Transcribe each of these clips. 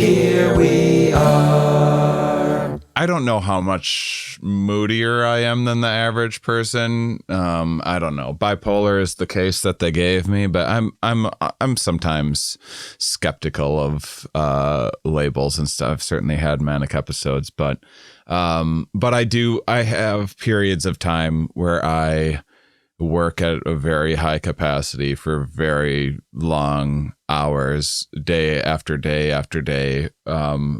here we are. I don't know how much moodier I am than the average person. I don't know. Bipolar is the case that they gave me, but I'm sometimes skeptical of labels and stuff. I've certainly had manic episodes, but I have periods of time where I work at a very high capacity for very long hours, day after day after day,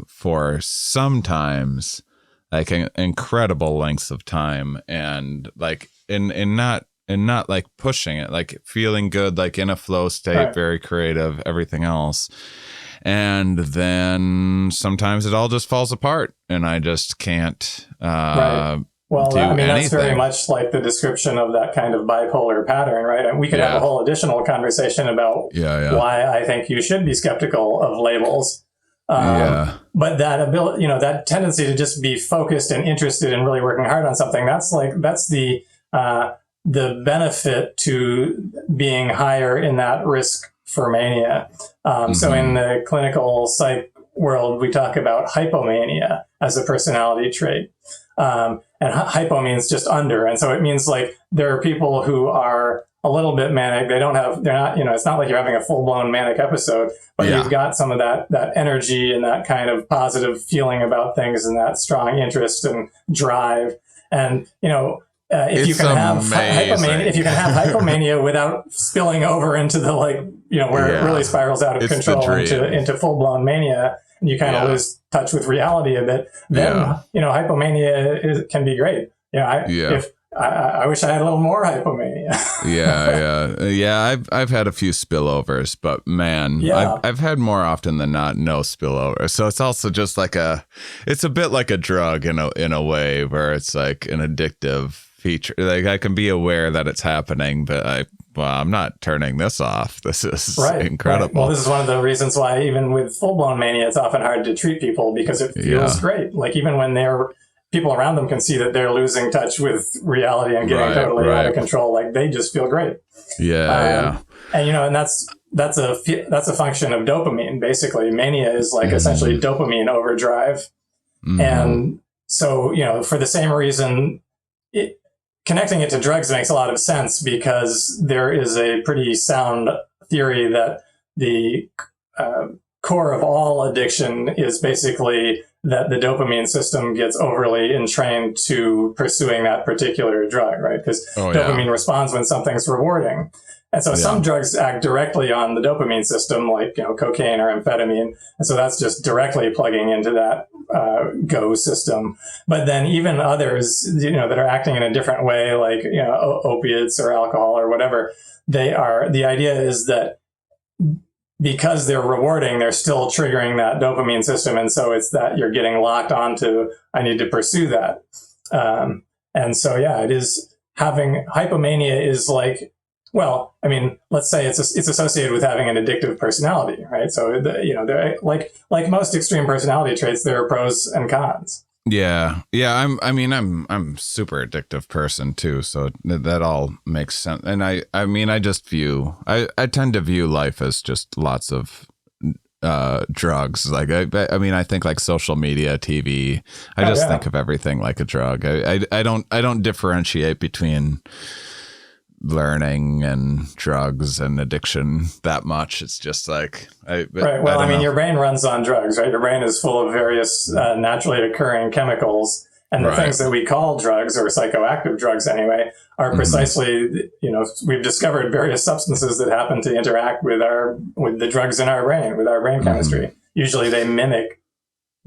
for sometimes like incredible lengths of time, and like in not like pushing it, like feeling good, like in a flow state, right. Very creative, everything else. And then sometimes it all just falls apart and I just can't right. Well, do I mean, anything. That's very much like the description of that kind of bipolar pattern, right? And we could have a whole additional conversation about why I think you should be skeptical of labels. But that ability, that tendency to just be focused and interested in really working hard on something, that's the benefit to being higher in that risk for mania. So in the clinical psych world, we talk about hypomania as a personality trait. And hypo means just under. And so it means like there are people who are a little bit manic. They're not, it's not like you're having a full blown manic episode, but you've got some of that energy and that kind of positive feeling about things and that strong interest and drive. And, if you can have hypomania without spilling over into the where it really spirals out of control into full blown mania, and you kind of lose touch with reality a bit, then hypomania can be great. I wish I had a little more hypomania. I've had a few spillovers, but man, I've had more often than not no spillover. So it's also just like it's a bit like a drug in a way, where it's like an addictive feature. Like I can be aware that it's happening, but I'm not turning this off. This is incredible. Right. Well, this is one of the reasons why even with full-blown mania, it's often hard to treat people because it feels great. Like even when people around them can see that they're losing touch with reality and getting totally out of control, like they just feel great. And and that's a function of dopamine. Basically, mania is like essentially dopamine overdrive. And so, for the same reason, connecting it to drugs makes a lot of sense, because there is a pretty sound theory that the core of all addiction is basically that the dopamine system gets overly entrained to pursuing that particular drug, right? Because dopamine responds when something's rewarding. And so some drugs act directly on the dopamine system, like cocaine or amphetamine. And so that's just directly plugging into that go system. But then even others, that are acting in a different way, like opiates or alcohol or whatever, the idea is that because they're rewarding, they're still triggering that dopamine system. And so it's that you're getting locked onto, I need to pursue that. And so, it is having hypomania is like, well, I mean, let's say it's associated with having an addictive personality, right? So, they're like most extreme personality traits, there are pros and cons. I'm super addictive person too, so that all makes sense. And I tend to view life as just lots of drugs. Like I think like social media, TV. I just think of everything like a drug. I don't differentiate between learning and drugs and addiction that much. It's just like your brain runs on drugs, right? Your brain is full of various naturally occurring chemicals, and the things that we call drugs, or psychoactive drugs anyway, are precisely we've discovered various substances that happen to interact with the drugs in our brain, with our brain chemistry. Usually they mimic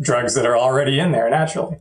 drugs that are already in there naturally.